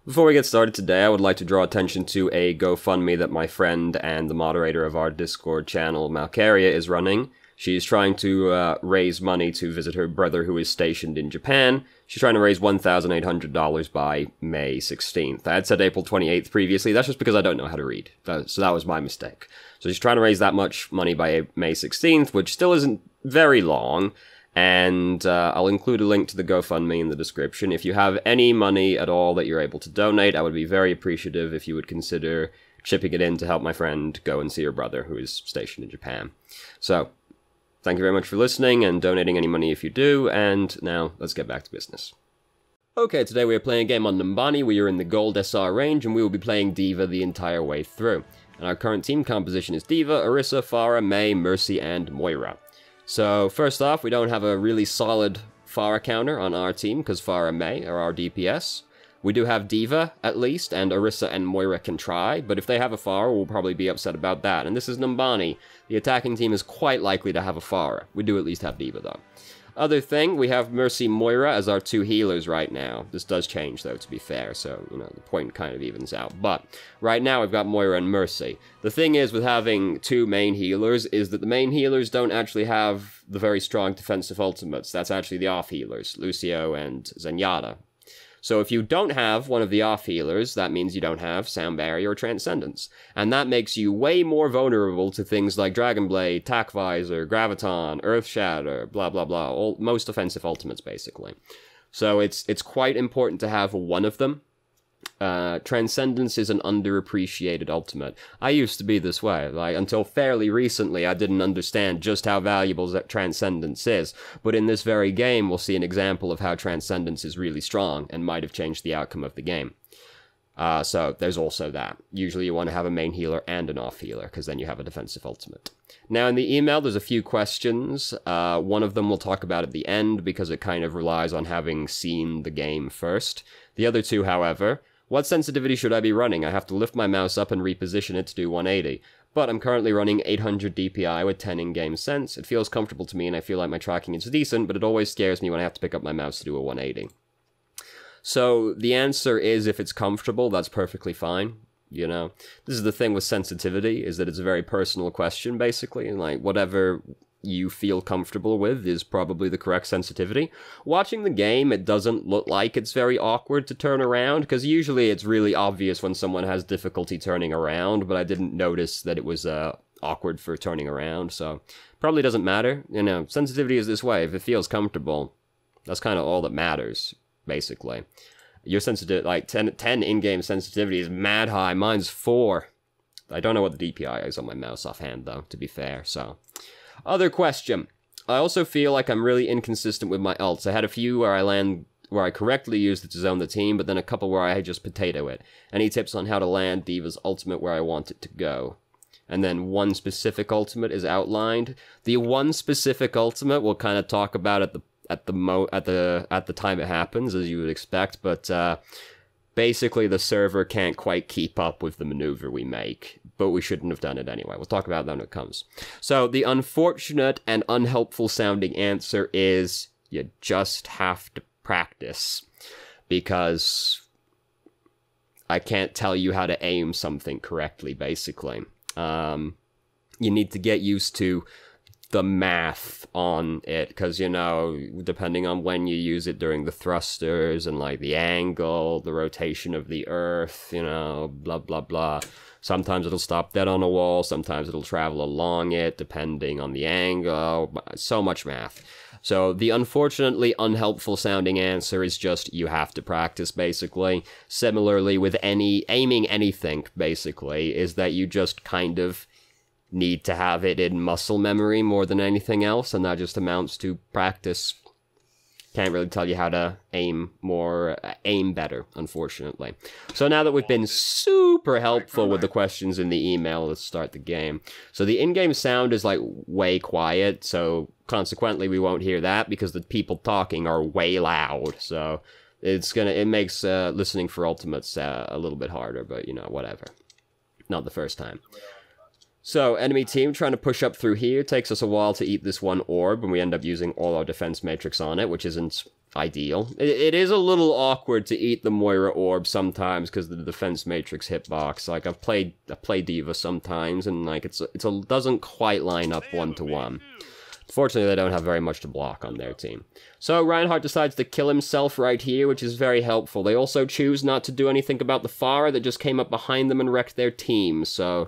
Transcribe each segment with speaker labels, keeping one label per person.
Speaker 1: Before we get started today, I would like to draw attention to a GoFundMe that my friend and the moderator of our Discord channel, Malcaria, is running. She's trying to raise money to visit her brother who is stationed in Japan. She's trying to raise $1,800 by May 16th. I had said April 28th previously. That's just because I don't know how to read. So that was my mistake. So she's trying to raise that much money by May 16th, which still isn't very long. And I'll include a link to the GoFundMe in the description. If you have any money at all that you're able to donate, I would be very appreciative if you would consider chipping it in to help my friend go and see her brother who is stationed in Japan. So, thank you very much for listening and donating any money if you do, and now let's get back to business. Okay, today we are playing a game on Numbani. We are in the Gold SR range, and we will be playing D.Va the entire way through. And our current team composition is D.Va, Orisa, Pharah, Mei, Mercy, and Moira. So, first off, we don't have a really solid Pharah counter on our team, because Pharah and Mei are our DPS. We do have D.Va, at least, and Orisa and Moira can try, but if they have a Pharah, we'll probably be upset about that. And this is Numbani. The attacking team is quite likely to have a Pharah. We do at least have D.Va, though. Other thing, we have Mercy, Moira as our two healers right now. This does change, though, to be fair, so, you know, the point kind of evens out. But, right now, we've got Moira and Mercy. The thing is, with having two main healers, is that the main healers don't actually have the very strong defensive ultimates. That's actually the off healers, Lucio and Zenyatta. So if you don't have one of the off healers, that means you don't have Sound Barrier or Transcendence. And that makes you way more vulnerable to things like Dragon Blade, Tac Visor, Graviton, Earth Shatter, blah blah blah, most offensive ultimates basically. So it's quite important to have one of them. Transcendence is an underappreciated ultimate. I used to be this way, like, until fairly recently I didn't understand just how valuable that Transcendence is, but in this very game we'll see an example of how Transcendence is really strong and might have changed the outcome of the game. So there's also that. Usually you want to have a main healer and an off healer, because then you have a defensive ultimate. Now in the email there's a few questions. One of them we'll talk about at the end, because it kind of relies on having seen the game first. The other two, however: what sensitivity should I be running? I have to lift my mouse up and reposition it to do 180. But I'm currently running 800 DPI with 10 in-game sense. It feels comfortable to me and I feel like my tracking is decent, but it always scares me when I have to pick up my mouse to do a 180. So the answer is, if it's comfortable, that's perfectly fine. You know, this is the thing with sensitivity, is that it's a very personal question, basically. And like, whatever you feel comfortable with is probably the correct sensitivity. Watching the game, it doesn't look like it's very awkward to turn around, because usually it's really obvious when someone has difficulty turning around, but I didn't notice that it was awkward for turning around, so probably doesn't matter. You know, sensitivity is this way. If it feels comfortable, that's kind of all that matters, basically. Your sensitivity, like 10 in-game sensitivity is mad high. Mine's 4. I don't know what the DPI is on my mouse offhand, though, to be fair, so. Other question. I also feel like I'm really inconsistent with my ults. I had a few where I correctly used it to zone the team, but then a couple where I just potato it. Any tips on how to land D.Va's ultimate where I want it to go? And then one specific ultimate is outlined. The one specific ultimate we'll kind of talk about at the time it happens, as you would expect, but basically the server can't quite keep up with the maneuver we make, but we shouldn't have done it anyway. We'll talk about that when it comes. So the unfortunate and unhelpful sounding answer is, you just have to practice, because I can't tell you how to aim something correctly, basically. You need to get used to the math on it, because, you know, depending on when you use it during the thrusters and, like, the angle, the rotation of the earth, you know, blah, blah, blah. Sometimes it'll stop dead on a wall, sometimes it'll travel along it, depending on the angle. So much math. So the unfortunately unhelpful sounding answer is just, you have to practice, basically. Similarly with aiming anything, basically, is that you just kind of need to have it in muscle memory more than anything else, and that just amounts to practice. Can't really tell you how to aim better, unfortunately. So now that we've been super helpful with the questions in the email, let's start the game. So the in-game sound is like way quiet, so consequently we won't hear that because the people talking are way loud. So it makes listening for ultimates a little bit harder, but you know, whatever. Not the first time. So, enemy team trying to push up through here. Takes us a while to eat this one orb, and we end up using all our defense matrix on it, which isn't ideal. It is a little awkward to eat the Moira orb sometimes because of the defense matrix hitbox. Like, I play D.Va sometimes, and like it doesn't quite line up 1-to-1. Fortunately, they don't have very much to block on their team. So Reinhardt decides to kill himself right here, which is very helpful. They also choose not to do anything about the Pharah that just came up behind them and wrecked their team. So,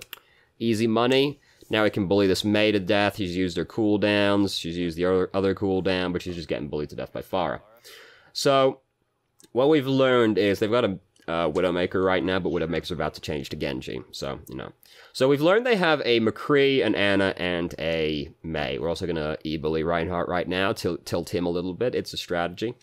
Speaker 1: easy money. Now we can bully this Mei to death. She's used her cooldowns. She's used the other cooldown, but she's just getting bullied to death by Pharah. So, what we've learned is they've got a Widowmaker right now, but Widowmaker's about to change to Genji. So, you know. So we've learned they have a McCree, an Ana, and a Mei. We're also going to e-bully Reinhardt right now, tilt him a little bit. It's a strategy.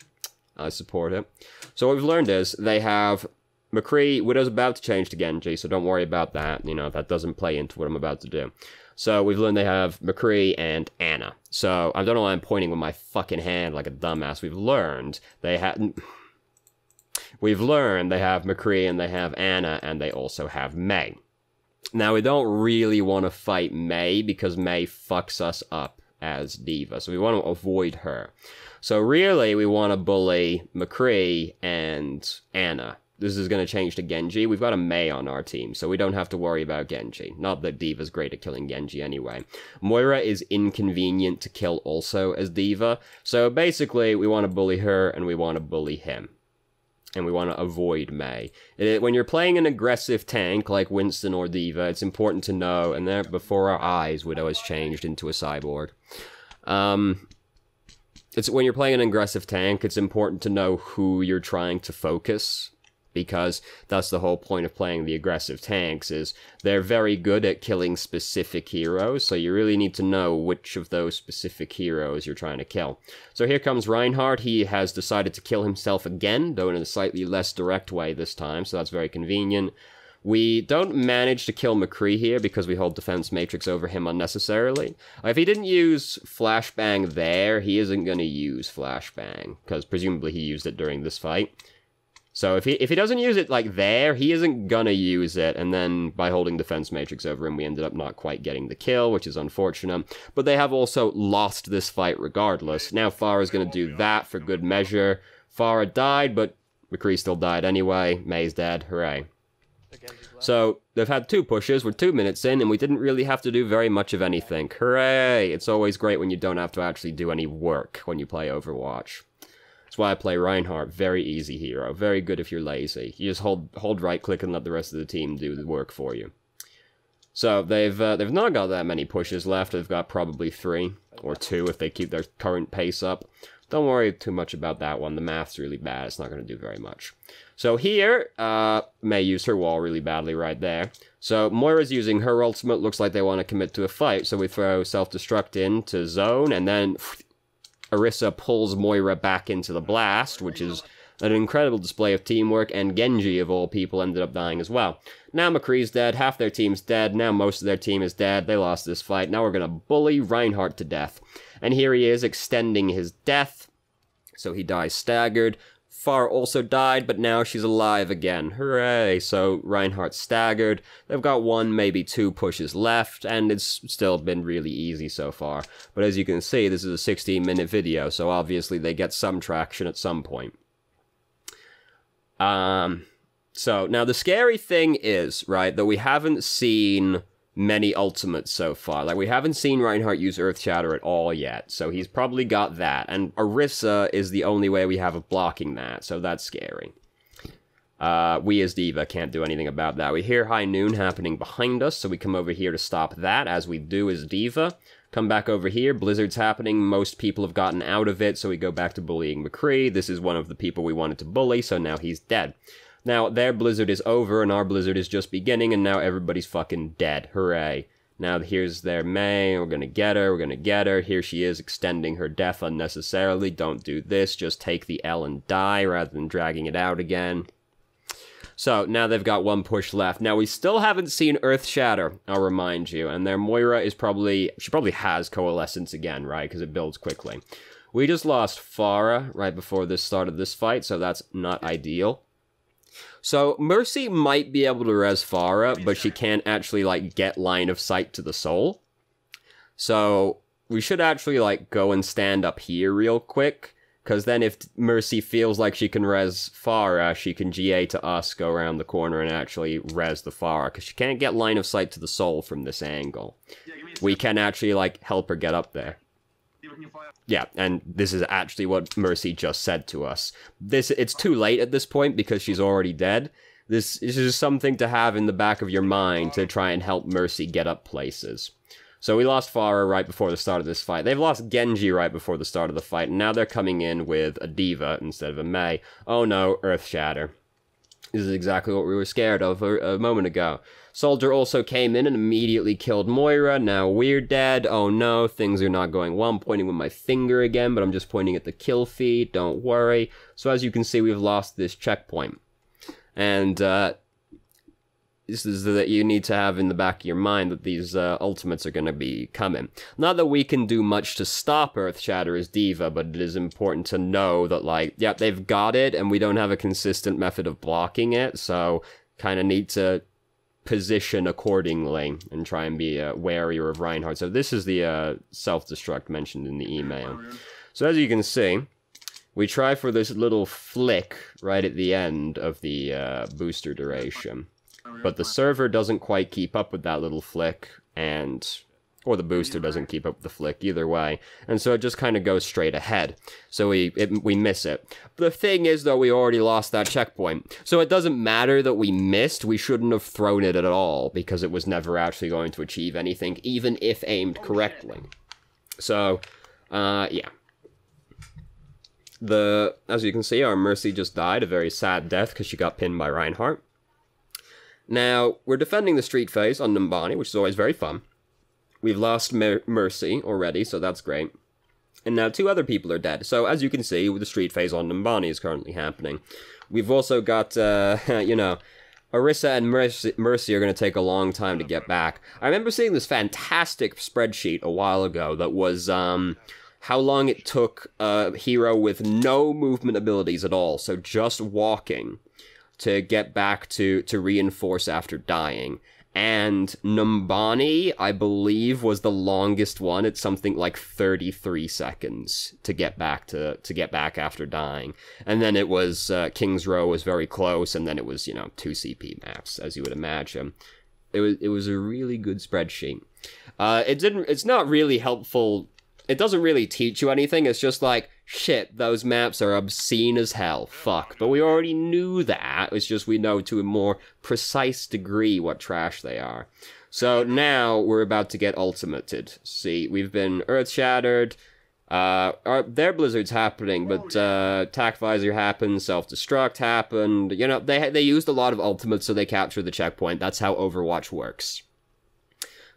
Speaker 1: I support it. So what we've learned is they have McCree. Widow's about to change to Genji, so don't worry about that. You know, that doesn't play into what I'm about to do. So we've learned they have McCree and Ana. So I don't know why I'm pointing with my fucking hand like a dumbass. We've learned they have McCree and they have Ana, and they also have Mei. Now, we don't really want to fight Mei because Mei fucks us up as D.Va, so we want to avoid her. So really, we want to bully McCree and Ana. This is going to change to Genji. We've got a Mei on our team, so we don't have to worry about Genji. Not that D.Va's great at killing Genji anyway. Moira is inconvenient to kill also as D.Va, so basically, we want to bully her and we want to bully him. And we want to avoid Mei. When you're playing an aggressive tank like Winston or D.Va, it's important to know, and there before our eyes, Widow has changed into a cyborg. When you're playing an aggressive tank, it's important to know who you're trying to focus, because that's the whole point of playing the aggressive tanks, is they're very good at killing specific heroes, so you really need to know which of those specific heroes you're trying to kill. So here comes Reinhardt. He has decided to kill himself again, though in a slightly less direct way this time, so that's very convenient. We don't manage to kill McCree here because we hold defense matrix over him unnecessarily. If he didn't use flashbang there, he isn't going to use flashbang, because presumably he used it during this fight. So if he doesn't use it, like, there, he isn't gonna use it, and then by holding defense matrix over him, we ended up not quite getting the kill, which is unfortunate. But they have also lost this fight regardless. Now Pharah's gonna do that for good measure. Pharah died, but McCree still died anyway. Mei's dead. Hooray. So, they've had 2 pushes, we're 2 minutes in, and we didn't really have to do very much of anything. Hooray! It's always great when you don't have to actually do any work when you play Overwatch. That's why I play Reinhardt. Very easy hero. Very good if you're lazy. You just hold right click and let the rest of the team do the work for you. So they've not got that many pushes left. They've got probably 3 or 2 if they keep their current pace up. Don't worry too much about that one. The math's really bad. It's not going to do very much. So here, Mei used her wall really badly right there. So Moira's using her ultimate. Looks like they want to commit to a fight. So we throw self-destruct into zone, and then Orisa pulls Moira back into the blast, which is an incredible display of teamwork, and Genji, of all people, ended up dying as well. Now McCree's dead, half their team's dead, now most of their team is dead, they lost this fight, now we're gonna bully Reinhardt to death. And here he is, extending his death, so he dies staggered. Pharah also died, but now she's alive again. Hooray! So Reinhardt's staggered. They've got 1, maybe 2 pushes left, and it's still been really easy so far. But as you can see, this is a 16-minute video, so obviously they get some traction at some point. So now the scary thing is, right, that we haven't seen many ultimates so far. Like, we haven't seen Reinhardt use Earth Shatter at all yet, so he's probably got that. And Orisa is the only way we have of blocking that, so that's scary. We as D.Va can't do anything about that. We hear High Noon happening behind us, so we come over here to stop that, as we do as D.Va. Come back over here, Blizzard's happening, most people have gotten out of it, so we go back to bullying McCree. This is one of the people we wanted to bully, so now he's dead. Now, their Blizzard is over, and our Blizzard is just beginning, and now everybody's fucking dead. Hooray. Now, here's their Mei. We're gonna get her. We're gonna get her. Here she is, extending her death unnecessarily. Don't do this. Just take the L and die, rather than dragging it out again. So, now they've got 1 push left. Now, we still haven't seen Earth Shatter, I'll remind you, and their Moira is probably... She probably has Coalescence again, right? Because it builds quickly. We just lost Pharah right before this started this fight, so that's not ideal. So, Mercy might be able to res Pharah, but she can't actually, like, get line of sight to the soul. So, we should actually, like, go and stand up here real quick, Because then if Mercy feels like she can res Farah, she can GA to us, go around the corner, and actually res the Farah. Because she can't get line of sight to the soul from this angle. We can actually, like, help her get up there. Yeah, and this is actually what Mercy just said to us. It's too late at this point because she's already dead. This is something to have in the back of your mind to try and help Mercy get up places. So we lost Farah right before the start of this fight. They've lost Genji right before the start of the fight, and now they're coming in with a D.Va instead of a Mei. Oh no, Earth Shatter. This is exactly what we were scared of a moment ago. Soldier also came in and immediately killed Moira. Now we're dead. Oh no, things are not going well. I'm pointing with my finger again, but I'm just pointing at the kill feed. Don't worry. So as you can see, we've lost this checkpoint. And this is that you need to have in the back of your mind that these ultimates are going to be coming. Not that we can do much to stop Earthshatter as D.Va, but it is important to know that, like, yeah, they've got it, and we don't have a consistent method of blocking it, so kind of need to position accordingly and try and be warier of Reinhardt. So this is the self-destruct mentioned in the email. So as you can see, we try for this little flick right at the end of the booster duration. But the server doesn't quite keep up with that little flick, or the booster doesn't keep up with the flick, either way. And so it just kind of goes straight ahead. So we miss it. The thing is, though, we already lost that checkpoint. So it doesn't matter that we missed. We shouldn't have thrown it at all, because it was never actually going to achieve anything, even if aimed correctly. So, yeah. As you can see, our Mercy just died, a very sad death, because she got pinned by Reinhardt. Now, we're defending the street phase on Numbani, which is always very fun. We've lost Mercy already, so that's great. And now 2 other people are dead. So, as you can see, the street phase on Numbani is currently happening. We've also got, you know, Orisa and Mercy are going to take a long time to get back. I remember seeing this fantastic spreadsheet a while ago that was, how long it took a hero with no movement abilities at all, so just walking, to get back to reinforce after dying. And Numbani, I believe, was the longest one. It's something like 33 seconds to get back after dying. And then it was King's Row was very close, and then it was, you know, 2 CP maps, as you would imagine. It was a really good spreadsheet. It's not really helpful. It doesn't really teach you anything. It's just like, shit, those maps are obscene as hell. Fuck. But we already knew that. It's just we know to a more precise degree what trash they are. So now we're about to get ultimated. See, we've been earth-shattered. Their blizzard's happening, but attack visor happened, self-destruct happened. You know, they used a lot of ultimates, so they captured the checkpoint. That's how Overwatch works.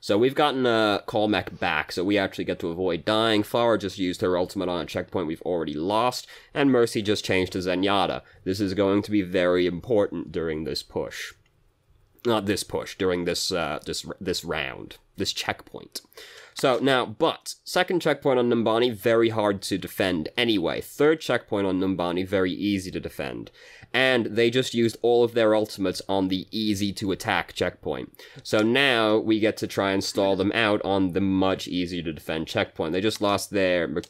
Speaker 1: So we've gotten Call Mech back, so we actually get to avoid dying. Farah just used her ultimate on a checkpoint we've already lost, and Mercy just changed to Zenyatta. This is going to be very important during this push. Not this push, during this this round, this checkpoint. So now, but, second checkpoint on Numbani, very hard to defend anyway. Third checkpoint on Numbani, very easy to defend. And they just used all of their ultimates on the easy-to-attack checkpoint. So now we get to try and stall them out on the much easier-to-defend checkpoint. They just lost their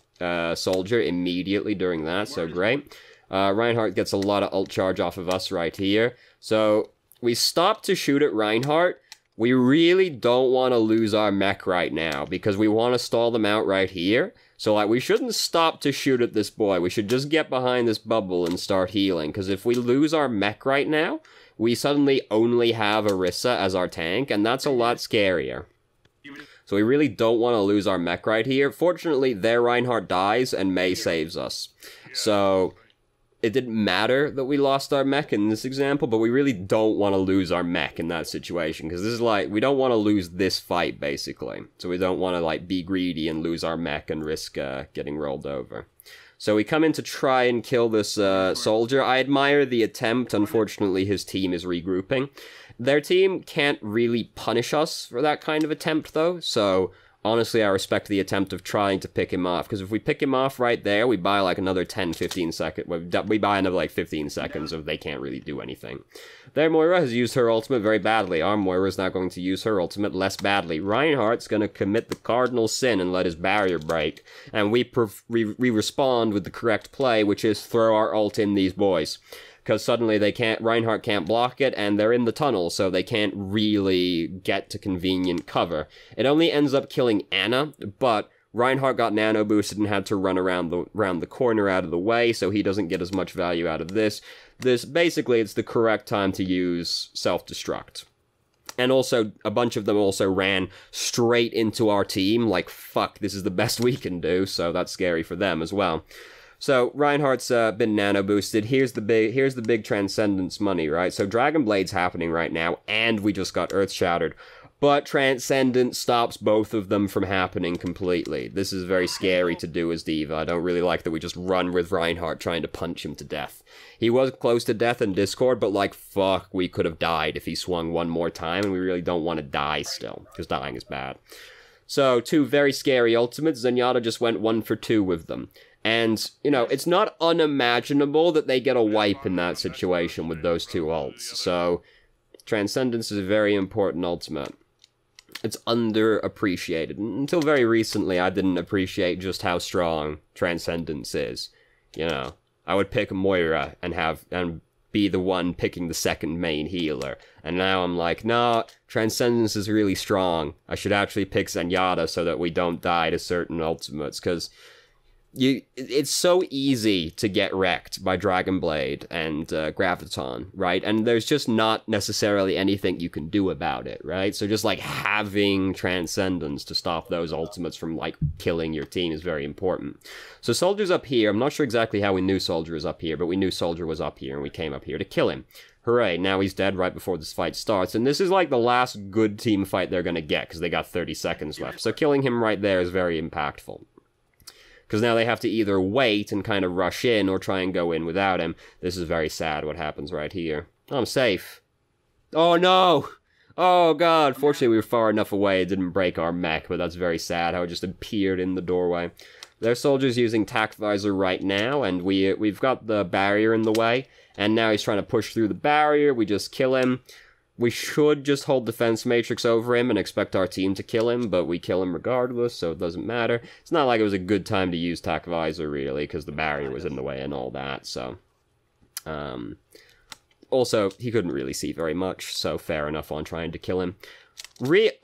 Speaker 1: soldier immediately during that, so great. Reinhardt gets a lot of ult charge off of us right here. So we stop to shoot at Reinhardt. We really don't want to lose our mech right now, because we want to stall them out right here. So, like, we shouldn't stop to shoot at this boy. We should just get behind this bubble and start healing, because if we lose our mech right now, we suddenly only have Orisa as our tank, and that's a lot scarier. So we really don't want to lose our mech right here. Fortunately, their Reinhardt dies, and Mei saves us. So it didn't matter that we lost our mech in this example, but we really don't want to lose our mech in that situation, because this is like, we don't want to lose this fight, basically. So we don't want to, like, be greedy and lose our mech and risk getting rolled over. So we come in to try and kill this soldier. I admire the attempt. Unfortunately, his team is regrouping. Their team can't really punish us for that kind of attempt, though, so honestly, I respect the attempt of trying to pick him off, because if we pick him off right there, we buy like another 10, 15 seconds. We buy another like 15 seconds of they can't really do anything. Their Moira has used her ultimate very badly. Our Moira is now going to use her ultimate less badly. Reinhardt's going to commit the cardinal sin and let his barrier break, and we respond with the correct play, which is throw our ult in these boys. Because suddenly Reinhardt can't block it, and they're in the tunnel, so they can't really get to convenient cover. It only ends up killing Ana, but Reinhardt got nano boosted and had to run around the corner out of the way, so he doesn't get as much value out of this. Basically, it's the correct time to use self-destruct. And also, a bunch of them also ran straight into our team, like, fuck, this is the best we can do, so that's scary for them as well. So, Reinhardt's been nano boosted. Here's the big Transcendence money, right? So, Dragon Blade's happening right now, and we just got Earth Shattered. But Transcendence stops both of them from happening completely. This is very scary to do as D.Va. I don't really like that we just run with Reinhardt trying to punch him to death. He was close to death in Discord, but like, fuck, we could have died if he swung one more time, and we really don't want to die still, because dying is bad. So, two very scary ultimates. Zenyatta just went 1 for 2 with them. And, you know, it's not unimaginable that they get a wipe in that situation with those two ults. So, Transcendence is a very important ultimate. It's underappreciated. Until very recently, I didn't appreciate just how strong Transcendence is. You know, I would pick Moira and be the one picking the second main healer. And now I'm like, nah, Transcendence is really strong. I should actually pick Zenyatta so that we don't die to certain ultimates, because it's so easy to get wrecked by Dragon Blade and Graviton, right? And there's just not necessarily anything you can do about it, right? So just like having Transcendence to stop those ultimates from like killing your team is very important. So Soldier's up here. I'm not sure exactly how we knew Soldier was up here, but we knew Soldier was up here and we came up here to kill him. Hooray, now he's dead right before this fight starts, and this is like the last good team fight they're gonna get, because they got 30 seconds left. So killing him right there is very impactful. Because now they have to either wait and kind of rush in or try and go in without him. This is very sad what happens right here. Oh, I'm safe. Oh, no! Oh, God. Fortunately, we were far enough away it didn't break our mech, but that's very sad how it just appeared in the doorway. Their soldier's using Tact Visor right now, and we've got the barrier in the way. And now he's trying to push through the barrier. We just kill him. We should just hold Defense Matrix over him and expect our team to kill him, but we kill him regardless, so it doesn't matter. It's not like it was a good time to use Tac Visor, really, because the barrier was in the way and all that, so... Also, he couldn't really see very much, so fair enough on trying to kill him.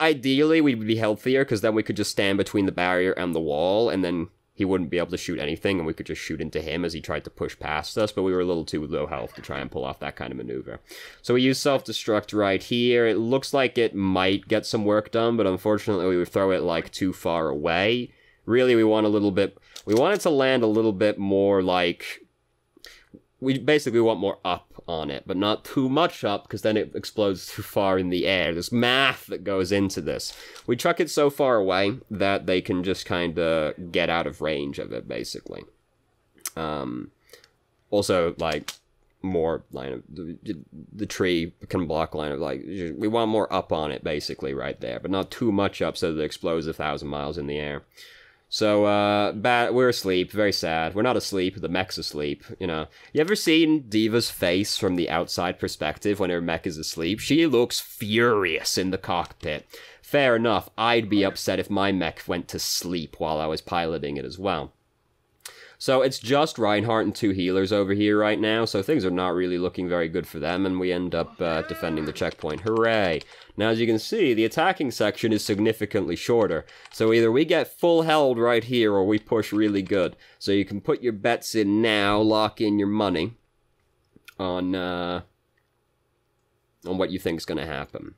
Speaker 1: Ideally, we'd be healthier, because then we could just stand between the barrier and the wall, and then he wouldn't be able to shoot anything, and we could just shoot into him as he tried to push past us, but we were a little too low health to try and pull off that kind of maneuver. So we use self-destruct right here. It looks like it might get some work done, but unfortunately we would throw it, like, too far away. Really, we want it to land a little bit more, like... We basically want more up on it, but not too much up, because then it explodes too far in the air. There's math that goes into this. We chuck it so far away that they can just kind of get out of range of it, basically. Also, like, more line of... The tree can block line of, like... We want more up on it, basically, right there, but not too much up so that it explodes 1,000 miles in the air. So, we're asleep, very sad. We're not asleep, the mech's asleep, you know. You ever seen D.Va's face from the outside perspective when her mech is asleep? She looks furious in the cockpit. Fair enough, I'd be upset if my mech went to sleep while I was piloting it as well. So it's just Reinhardt and 2 healers over here right now, so things are not really looking very good for them, and we end up defending the checkpoint. Hooray! Now, as you can see, the attacking section is significantly shorter, so either we get full held right here, or we push really good. So you can put your bets in now, lock in your money on what you think is going to happen.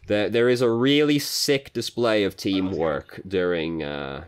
Speaker 1: There is a really sick display of teamwork during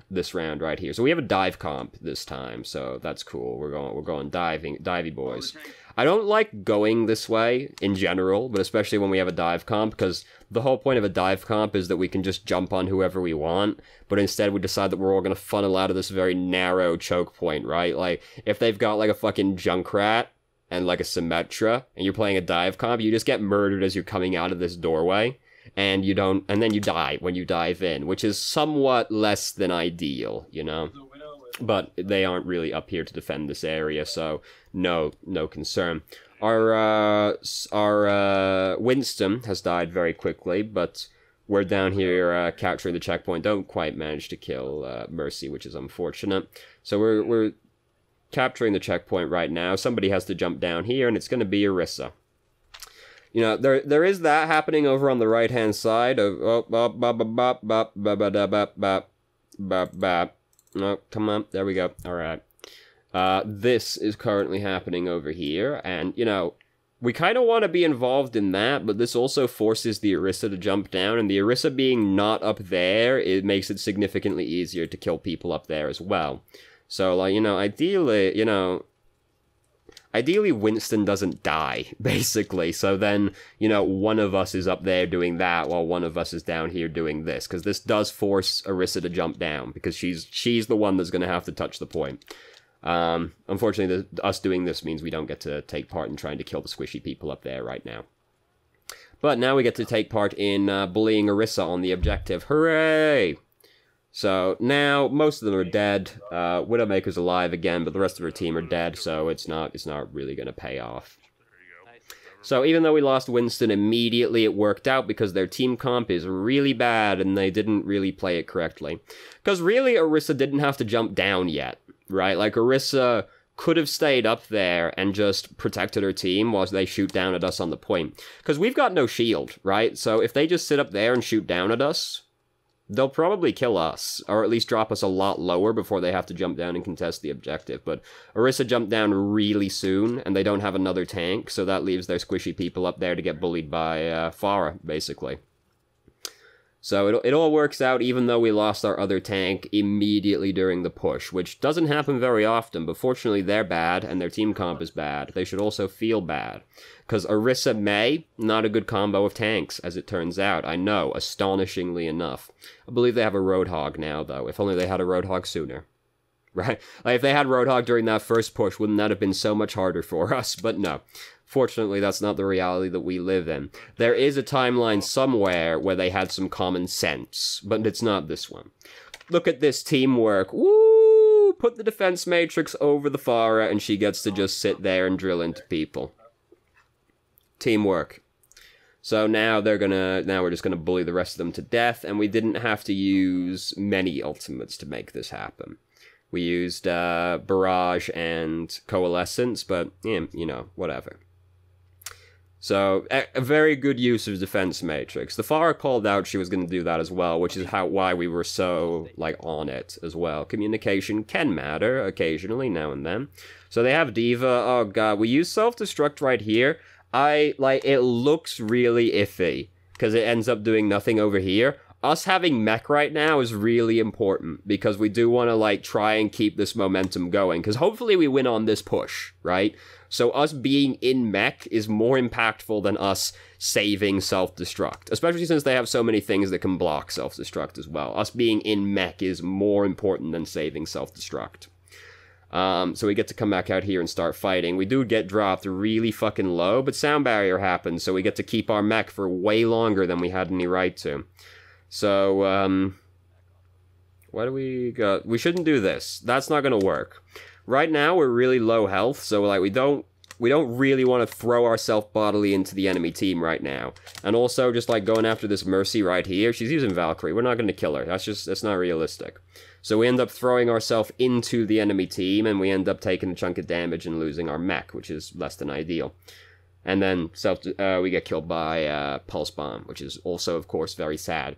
Speaker 1: this round right here. So we have a dive comp this time, so that's cool. We're going divey boys. I don't like going this way in general, but especially when we have a dive comp, because the whole point of a dive comp is that we can just jump on whoever we want, but instead we decide that we're all going to funnel out of this very narrow choke point, right? Like, if they've got like a fucking Junkrat and like a Symmetra, and you're playing a dive comp, you just get murdered as you're coming out of this doorway. and you don't, and then you die when you dive in, which is somewhat less than ideal, you know? But they aren't really up here to defend this area, so no concern. Our Winston has died very quickly, but we're down here capturing the checkpoint. Don't quite manage to kill Mercy, which is unfortunate. So we're capturing the checkpoint right now. Somebody has to jump down here, and it's going to be Orisa. You know, there is that happening over on the right-hand side of... Oh, come on. There we go. All right. This is currently happening over here, and, you know, we kind of want to be involved in that, but this also forces the Orisa to jump down, and the Orisa being not up there, it makes it significantly easier to kill people up there as well. So, like, you know, ideally Winston doesn't die, basically, so then, you know, one of us is up there doing that while one of us is down here doing this, because this does force Orisa to jump down, because she's the one that's going to have to touch the point. Unfortunately, us doing this means we don't get to take part in trying to kill the squishy people up there right now. But now we get to take part in bullying Orisa on the objective. Hooray! So now most of them are dead. Widowmaker's alive again, but the rest of her team are dead, so it's not really going to pay off. So even though we lost Winston immediately, it worked out because their team comp is really bad and they didn't really play it correctly. Because really, Orisa didn't have to jump down yet, right? Like, Orisa could have stayed up there and just protected her team while they shoot down at us on the point. Because we've got no shield, right? So if they just sit up there and shoot down at us, they'll probably kill us, or at least drop us a lot lower before they have to jump down and contest the objective. But Orisa jumped down really soon, and they don't have another tank, so that leaves their squishy people up there to get bullied by Farah, basically. So it all works out, even though we lost our other tank immediately during the push, which doesn't happen very often, but fortunately they're bad, and their team comp is bad. They should also feel bad. Because Orisa May, not a good combo of tanks, as it turns out. I know, astonishingly enough. I believe they have a Roadhog now, though. If only they had a Roadhog sooner. Right? Like, if they had Roadhog during that first push, wouldn't that have been so much harder for us? But no. Fortunately, that's not the reality that we live in. There is a timeline somewhere where they had some common sense, but it's not this one. Look at this teamwork. Woo! Put the defense matrix over the Farah, and she gets to just sit there and drill into people. Teamwork. So now we're just gonna bully the rest of them to death, and we didn't have to use many ultimates to make this happen. We used Barrage and Coalescence, but, yeah, you know, whatever. So, a very good use of Defense Matrix. The Farah called out she was going to do that as well, which is why we were so, like, on it as well. Communication can matter occasionally, now and then. So they have D.Va. Oh, God. We use Self-Destruct right here. It looks really iffy, because it ends up doing nothing over here. Us having mech right now is really important, because we do want to, like, try and keep this momentum going, because hopefully we win on this push, right? So us being in mech is more impactful than us saving self-destruct, especially since they have so many things that can block self-destruct as well. Us being in mech is more important than saving self-destruct. So we get to come back out here and start fighting. We do get dropped really fucking low, but sound barrier happens, so we get to keep our mech for way longer than we had any right to. So, what do we got? We shouldn't do this. That's not gonna work. Right now, we're really low health, so, like, we don't really want to throw ourselves bodily into the enemy team right now. And also, just, like, going after this Mercy right here, she's using Valkyrie. We're not gonna kill her. That's not realistic. So we end up throwing ourselves into the enemy team, and we end up taking a chunk of damage and losing our mech, which is less than ideal. And then we get killed by Pulse Bomb, which is also, of course, very sad.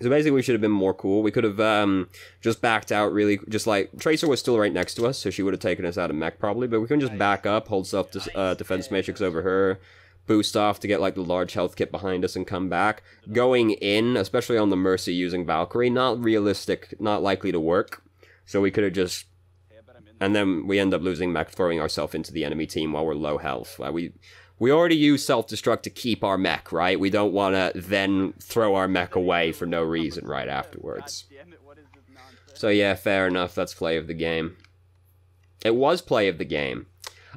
Speaker 1: So basically, we should have been more cool. We could have just backed out, really. Just like, Tracer was still right next to us, so she would have taken us out of mech probably. But we can just back up, hold self-defense matrix over her, boost off to get, like, the large health kit behind us and come back. Going in, especially on the Mercy using Valkyrie, not realistic, not likely to work. So we could have just... And then we end up losing mech, throwing ourselves into the enemy team while we're low health. We already use self-destruct to keep our mech, right? We don't want to then throw our mech away for no reason right afterwards. So yeah, fair enough, that's play of the game. It was play of the game.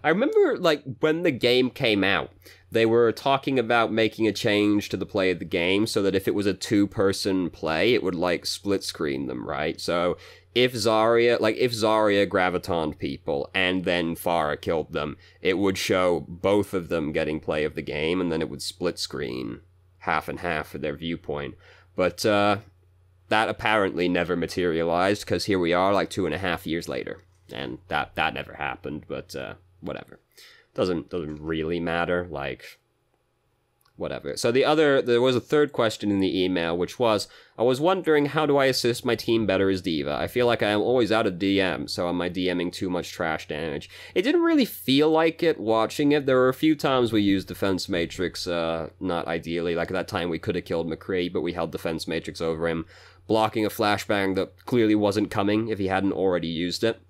Speaker 1: I remember, like, when the game came out, they were talking about making a change to the play of the game so that if it was a two-person play, it would, like, split screen them, right? So if Zarya gravitoned people and then Pharah killed them, it would show both of them getting play of the game, and then it would split screen half and half for their viewpoint. But, that apparently never materialized, because here we are, like, 2.5 years later. And that never happened, but, whatever. Doesn't really matter, like, whatever. So there was a third question in the email, which was, I was wondering, how do I assist my team better as D.Va? I feel like I am always out of DM, so am I DMing too much trash damage? It didn't really feel like it watching it. There were a few times we used Defense Matrix, not ideally. Like, that time we could have killed McCree, but we held Defense Matrix over him, blocking a flashbang that clearly wasn't coming if he hadn't already used it.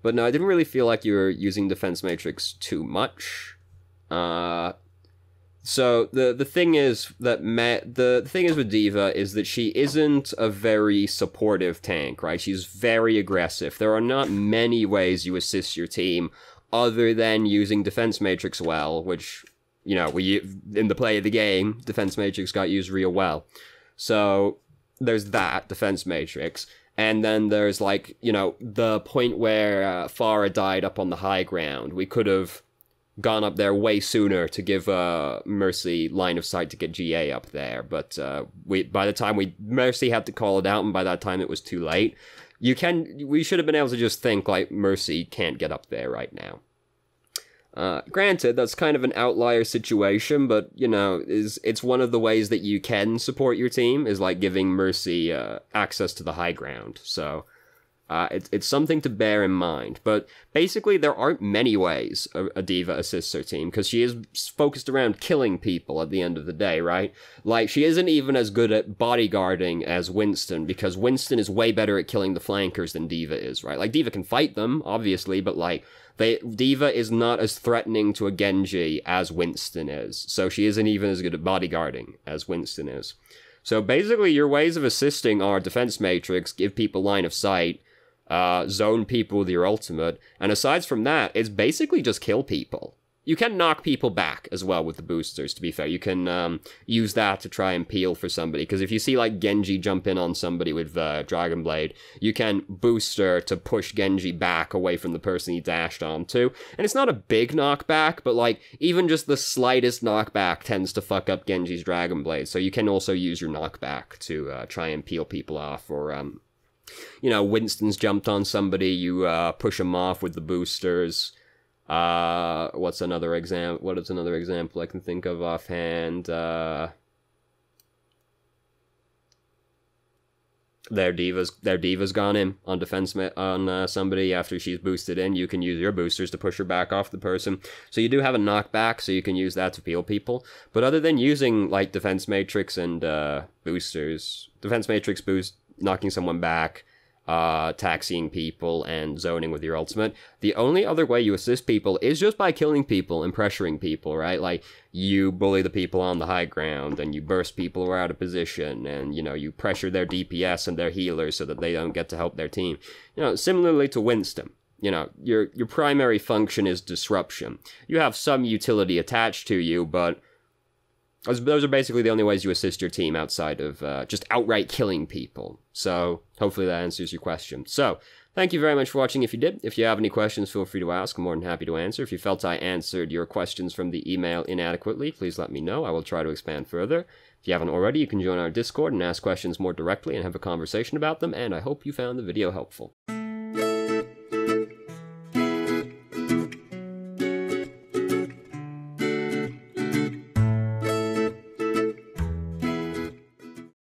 Speaker 1: But no, I didn't really feel like you were using Defense Matrix too much. So the thing is that the thing is with D.Va is that she isn't a very supportive tank, right? She's very aggressive. There are not many ways you assist your team other than using Defense Matrix well, which, you know, in the play of the game, Defense Matrix got used real well. So there's that, Defense Matrix. And then there's, like, you know, the point where Pharah died up on the high ground. We could have gone up there way sooner to give Mercy line of sight to get GA up there. But by the time Mercy had to call it out, and by that time it was too late. We should have been able to just think, like, Mercy can't get up there right now. Granted, that's kind of an outlier situation, but, you know, it's one of the ways that you can support your team, is, like, giving Mercy access to the high ground. So, it's something to bear in mind. But basically, there aren't many ways a D.Va assists her team, because she is focused around killing people at the end of the day, right? Like, she isn't even as good at bodyguarding as Winston, because Winston is way better at killing the flankers than D.Va is, right? Like, D.Va can fight them, obviously, but, like, D.Va is not as threatening to a Genji as Winston is, so she isn't even as good at bodyguarding as Winston is. So basically, your ways of assisting are Defense Matrix, give people line of sight, zone people with your ultimate, and aside from that, it's basically just kill people. You can knock people back as well with the boosters, to be fair. You can use that to try and peel for somebody, because if you see, like, Genji jump in on somebody with Dragon Blade, you can booster to push Genji back away from the person he dashed onto. And it's not a big knockback, but, like, even just the slightest knockback tends to fuck up Genji's Dragon Blade, so you can also use your knockback to try and peel people off, or, you know, Winston's jumped on somebody, you push him off with the boosters. What is another example I can think of offhand? Their D.Va's gone in on somebody after she's boosted in. You can use your boosters to push her back off the person. So you do have a knockback, so you can use that to peel people. But other than using, like, Defense Matrix and boosters, Defense Matrix boost, knocking someone back, taxiing people, and zoning with your ultimate, the only other way you assist people is just by killing people and pressuring people, right? Like, you bully the people on the high ground, and you burst people who are out of position, and, you know, you pressure their DPS and their healers so that they don't get to help their team. You know, similarly to Winston, you know, your primary function is disruption. You have some utility attached to you, but those are basically the only ways you assist your team outside of just outright killing people. So, hopefully that answers your question. So, thank you very much for watching if you did. If you have any questions, feel free to ask. I'm more than happy to answer. If you felt I answered your questions from the email inadequately, please let me know. I will try to expand further. If you haven't already, you can join our Discord and ask questions more directly and have a conversation about them, and I hope you found the video helpful.